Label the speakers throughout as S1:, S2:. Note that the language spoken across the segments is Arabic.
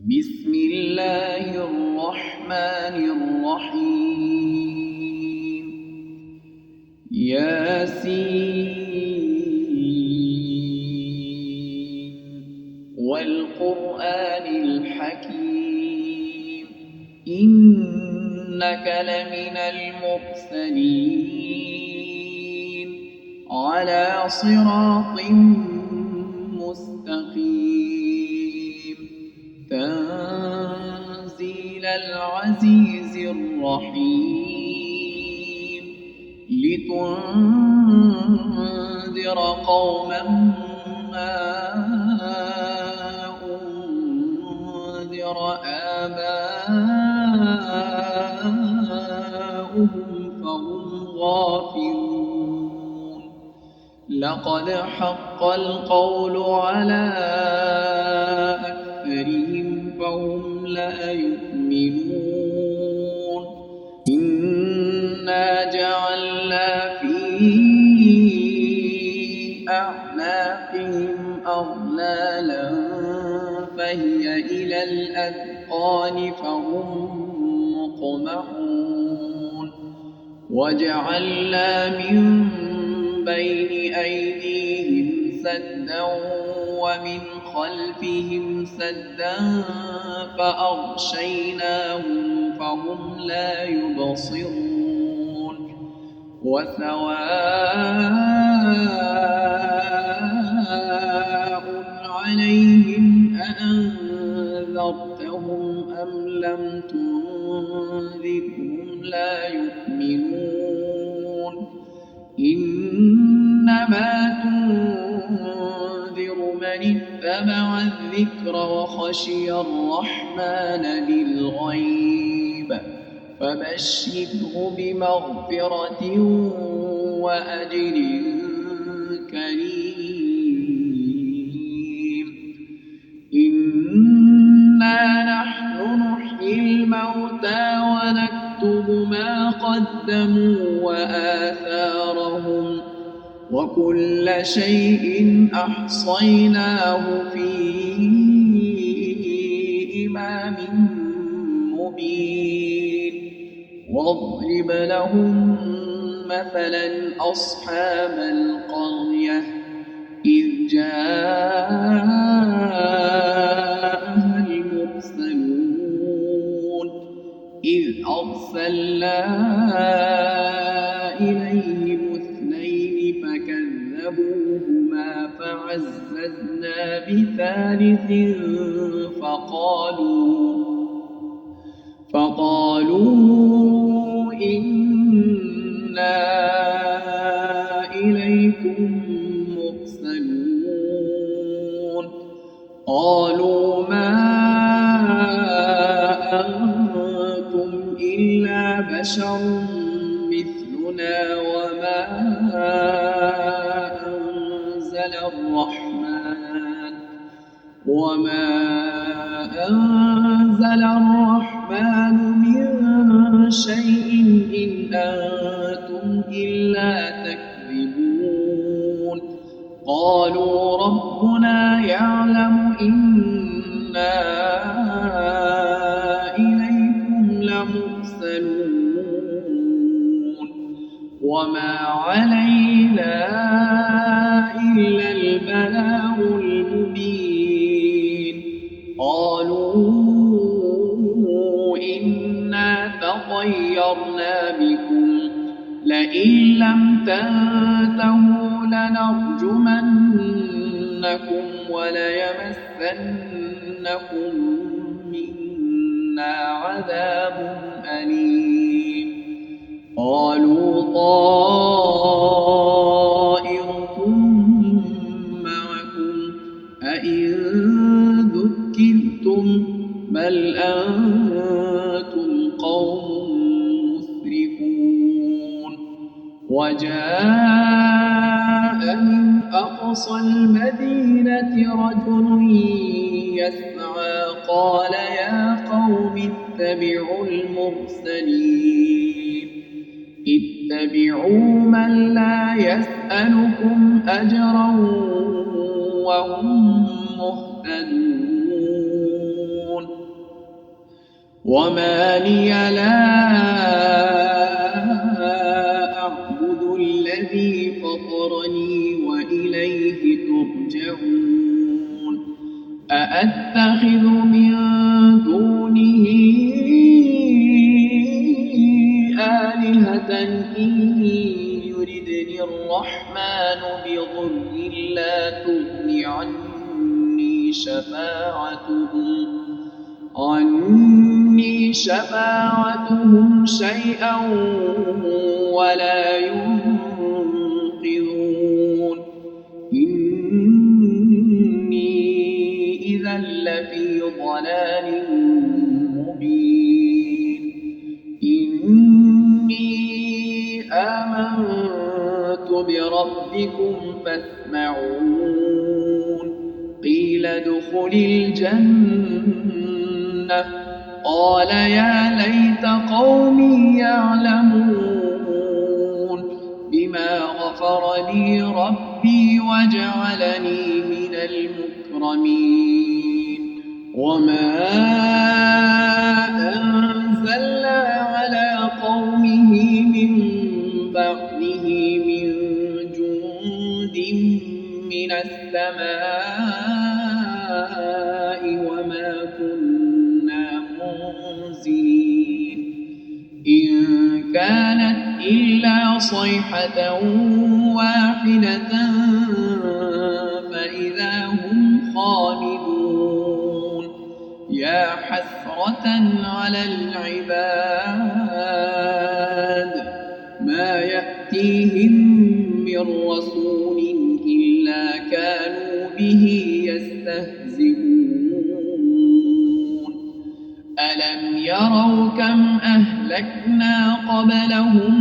S1: بسم الله الرحمن الرحيم ياسين والقرآن الحكيم إنك لمن المرسلين على صراط مستقيم تنزيل العزيز الرحيم لتنذر قوما ما أنذر آباؤهم فهم غافلون لقد حق القول على أكثرهم فهم لا يؤمنون إنا جعلنا في أعناقهم أغلالا فهي إلى الأذقان فهم مقمحون وجعلنا من بين أيديهم سدا ومن خلفهم سدا فأغشيناهم فهم لا يبصرون وسواء عليهم أأنذرتهم أم لم تنذرهم لا يؤمنون إنما تنذر من اتبع الذكر وخشي الرحمن بالغيب فبشره بمغفرة وأجر كريم إنا نحن نحيي الموتى ونكتب ما قدموا وآثارهم وكل شيء أحصيناه في إمام مبين واضرب لهم مثلا أصحاب القرية إذ جاءها المرسلون إذ أرسلنا إليهم اثنين فكذبوهما فعززنا بثالث فقالوا إنا إليكم مرسلون قالوا ما أنتم إلا بشر مثلنا وما أنزل الرحمن من شيء إن أنتم إلا تكذبون قالوا ربنا يعلم إنا إليكم لمرسلون وما علينا إلا البلاغ المبين قالوا إنا تطيرنا بكم لئن لم تنتهوا لنرجمنكم وليمسنكم منا عذاب أليم قالوا طائركم معكم أئن ذكرتم بل أنتم قوم مسرفون وجاء من أقصى المدينة رجل يسعى قال يا قوم اتبعوا المرسلين اتبعوا من لا يسألكم أجرا وهم مهتدون وما لي لا أعبد الذي فطرني وإليه ترجعون أأتخذ من دونه آلهة إن يردني الرحمن بضر لا تغن عني شفاعتهم شيئا ولا ينقذون إني إذا لفي ضلال مبين إني آمنت بربكم فاسمعون قيل ادخل الجنة قال يا ليت قومي يعلمون بما غفر لي ربي وجعلني من المكرمين وما أنزلنا على قومه من بعده من جند من السماء وما كنا منزلين إن كانت إلا صيحة واحدة فإذا هم خامدون يا حسرة على العباد ما يأتيهم من رسول إلا كانوا به يستهزئون ألم يروا كم أهلكنا قبلهم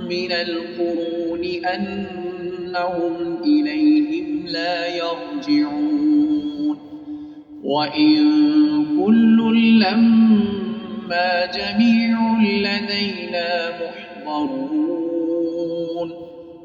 S1: من القرون أنهم إليهم لا يرجعون وإن كل لما جميع لدينا محضرون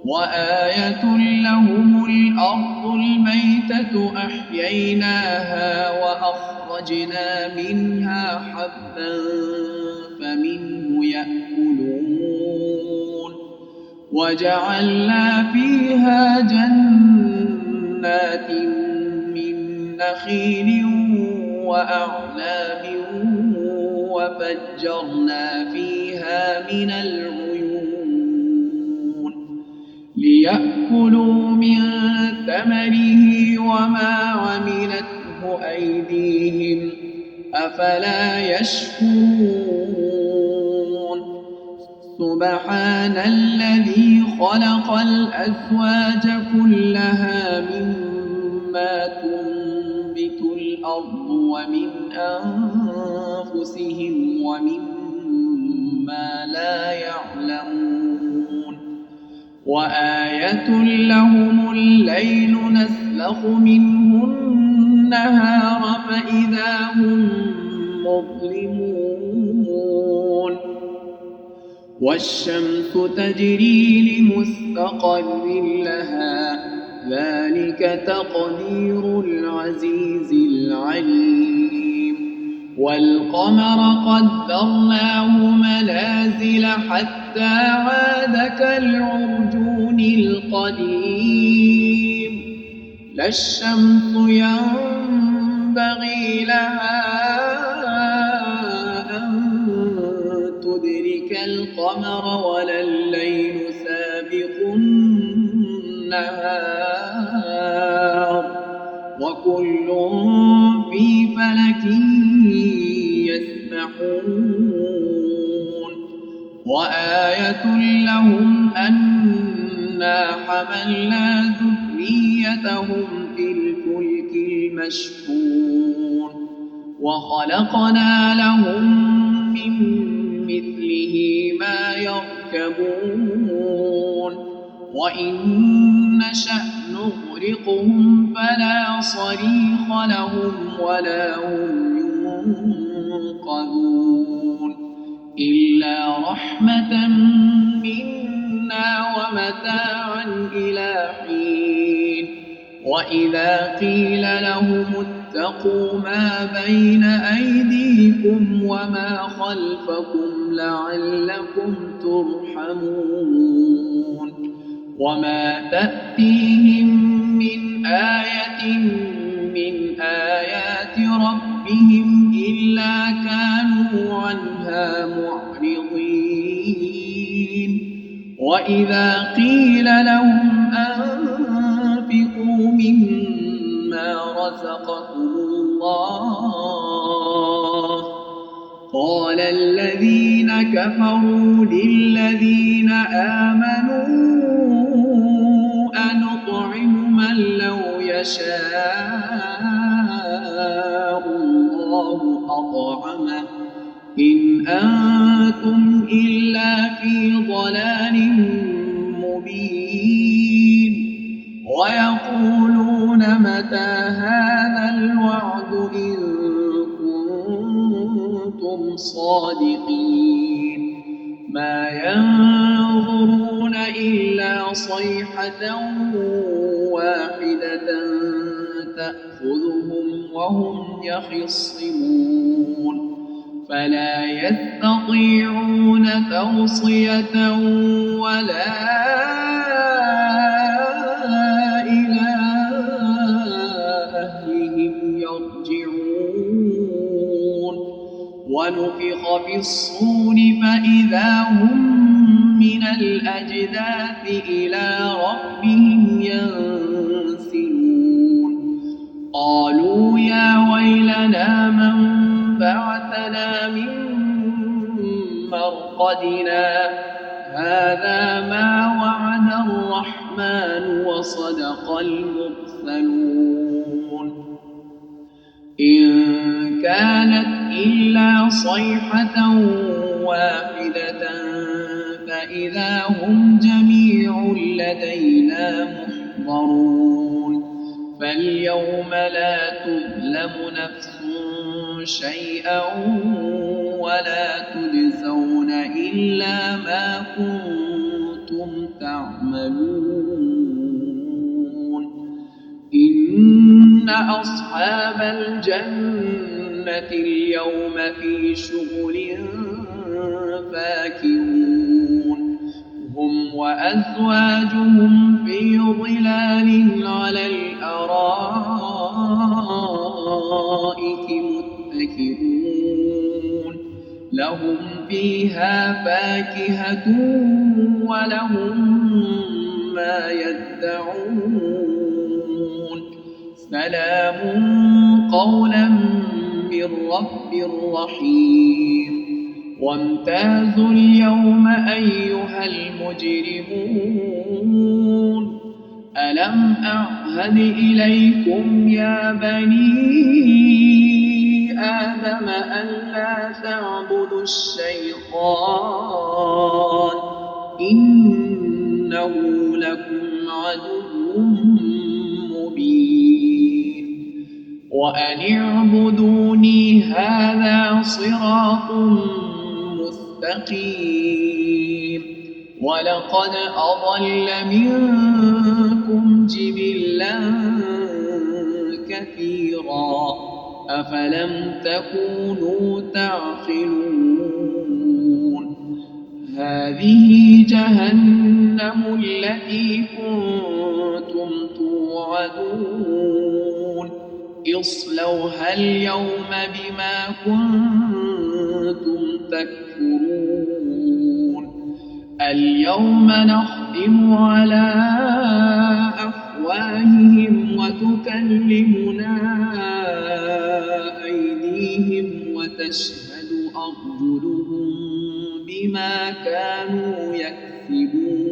S1: وآية لهم الأرض الميتة أحييناها وأخرجنا منها حبا فمنه يأكلون وجعلنا فيها جنات من نخيل وأعناب وفجرنا فيها من العيون ليأكلوا من ثمره وما عملته أيديهم أفلا يشكرون سبحان الذي خلق الأزواج كلها مما تنبت الأرض ومن أنفسهم ومما لا يعلمون وآية لهم الليل نسلخ منه النهار فإذا هم مظلمون والشمس تجري لمستقر لها ذلك تقدير العزيز العليم والقمر قدرناه منازل حتى عاد كالعرجون القديم لا الشمس ينبغي لها أن تدرك القمر ولا الليل سابق النهار وكل في فلك يسبحون وآية لهم أنا حملنا ذريتهم في الفلك المشحون وخلقنا لهم من مثله ما يركبون وإن نشأ نغرقهم فلا صريخ لهم ولا هم ينقذون إلا رحمة منا ومتاعا إلى حين وإذا قيل لهم واتقوا ما بين أيديكم وما خلفكم لعلكم ترحمون وما تأتيهم من آية من آيات ربهم إلا كانوا عنها معرضين وإذا قيل لهم أنفقوا مما رزقكم الله قال الذين كفروا للذين آمنوا أنطعم من لو يشاء الله أطعمه إن أنتم إلا في ضلال مبين ويقولون متى هذا الوعد إن كنتم صادقين ما ينظرون إلا صيحة واحدة تأخذهم وهم يخصمون فلا يستطيعون توصية ولا إلى أهلهم يرجعون ونفخ في الصور فإذا هم من الأجداث إلى ربهم ينسلون قالوا يا ويلنا من بعثنا من مرقدنا هذا ما وعد الرحمن وصدق المرسلون إن كانت إلا صيحة واحدة فإذا هم جميع لدينا محضرون فاليوم لا تظلم نفس شيئا ولا تجزون إلا ما كنتم تعملون إن أصحاب الجنة اليوم في شغل فاكهون هم وأزواجهم في ظلال على الأرائك متكئون لهم فيها فاكهة ولهم ما يدعون سلام قولا من رب رحيم وامتازوا اليوم أيها المجرمون ألم أعهد إليكم يا بني آدم ألا تعبدوا الشيطان إنه لكم عدو مبين وأن اعبدوني هذا صراط مستقيم ولقد أضل منكم جبلا كثيرا أفلم تكونوا تعقلون هذه جهنم التي كنتم توعدون اصلوها اليوم بما كنتم تكفرون اليوم نختم على أفواههم وتكلمنا أيديهم وتشهد أرجلهم بما كانوا يكسبون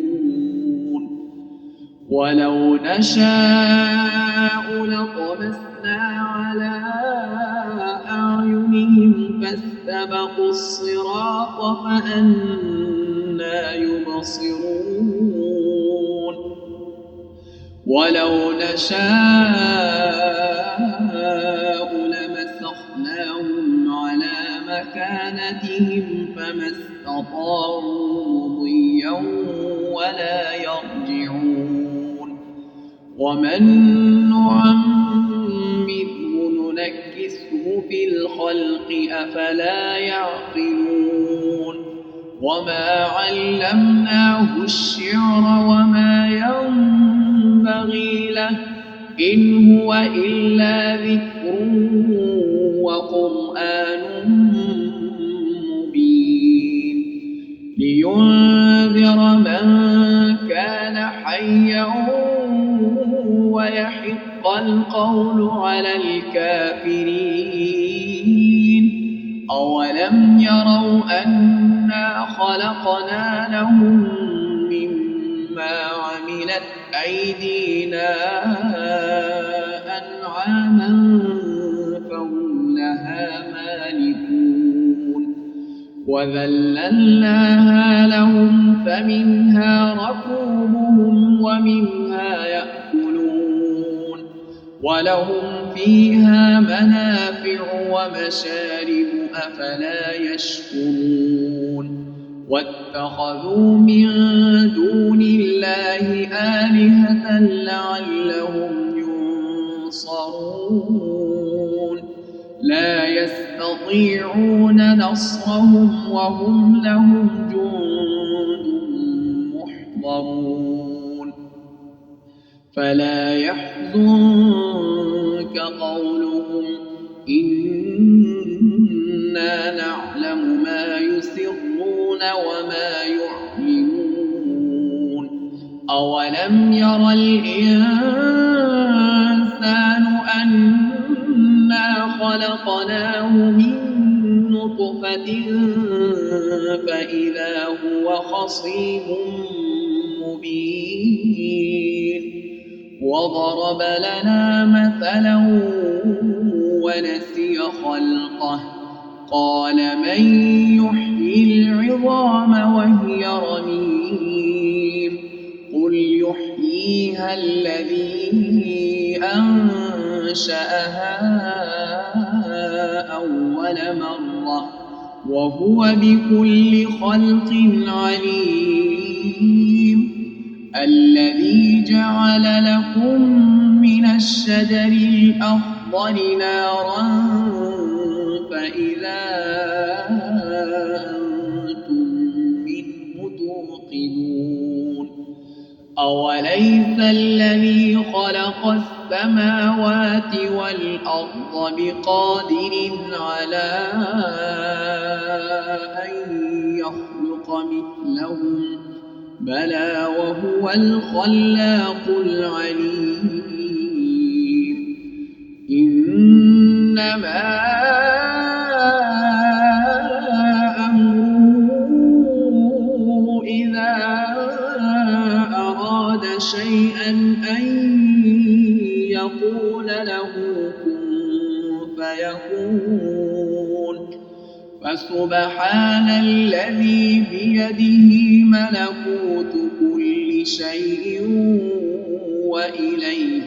S1: ولو نشاء لطمسنا على أعينهم فاستبقوا الصراط فأنى يبصرون ولو نشاء لمسخناهم على مكانتهم فما استطاعوا مضيا ولا يرجعون ومن نعمره ننكسه في الخلق أفلا يعقلون وما علمناه الشعر وما ينبغي له إن هو إلا ذكر وقرآن مبين لينذر من كان حيا ويحق القول على الكافرين أولم يروا أنا خلقنا لهم مما عملت أيدينا أنعاما فهم لها مالكون وذللناها لهم فمنها ركوبهم ومنها يأكلون ولهم فيها منافع ومشارب أفلا يشكرون واتخذوا من دون الله آلهة لعلهم ينصرون لا يستطيعون نصرهم وهم لهم جند محضرون فلا يحزنك قولهم إنا نعلم ما يسرون وما يعلنون أولم ير الإنسان أنا خلقناه من نطفة فإذا هو خصيم مبين وضرب لنا مثلا ونسي خلقه قال من يحيي العظام وهي رميم قل يحييها الذي أنشأها أول مرة وهو بكل خلق عليم الذي جعل لكم من الشجر الأخضر نارا فإذا أنتم منه توقدون أوليس الذي خلق السماوات والأرض بقادر على أن يخلق مثلهم بلى وهو الخلاق العليم إنما أمره إذا أراد شيئا أن يقول له كن فيكون فسبحان الذي بيده ملكوت كل شيء وإليه